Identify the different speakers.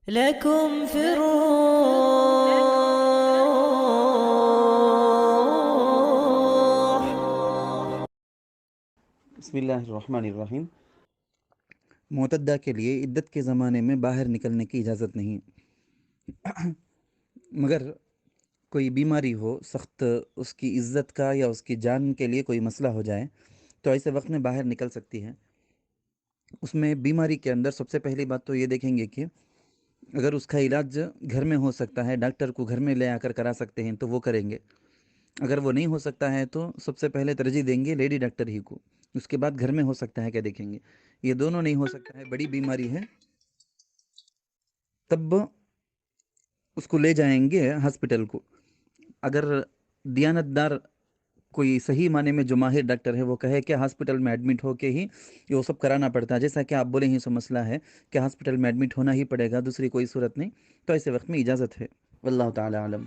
Speaker 1: لكم في الروح.
Speaker 2: بسم اللہ الرحمن الرحیم۔ معتدہ کے لیے عدت کے زمانے میں باہر نکلنے کی اجازت نہیں، مگر کوئی بیماری ہو سخت، اس کی عزت کا یا اس کی جان کے لیے کوئی مسئلہ ہو جائے تو ایسے وقت میں باہر نکل سکتی ہے۔ اس میں بیماری کے اندر سب سے پہلی بات تو یہ دیکھیں گے کہ اگر اس کا علاج گھر میں ہو سکتا ہے، ڈاکٹر کو گھر میں لے آ کر کرا سکتے ہیں تو وہ کریں گے۔ اگر وہ نہیں ہو سکتا ہے تو سب سے پہلے ترجیح دیں گے لیڈی ڈاکٹر ہی کو، اس کے بعد گھر میں ہو سکتا ہے کیا دیکھیں گے۔ یہ دونوں نہیں ہو سکتا ہے، بڑی بیماری ہے، تب اس کو لے جائیں گے ہاسپٹل کو۔ اگر دیانت دار کوئی صحیح معنی میں جو ماہر ڈاکٹر ہے وہ کہے کہ ہاسپٹل میں ایڈمٹ ہو کے ہی یہ وہ سب کرانا پڑتا ہے، جیسا کہ آپ بولے ہی سو مسئلہ ہے کہ ہاسپٹل میں ایڈمٹ ہونا ہی پڑے گا، دوسری کوئی صورت نہیں، تو ایسے وقت میں اجازت ہے۔ واللہ تعالی عالم۔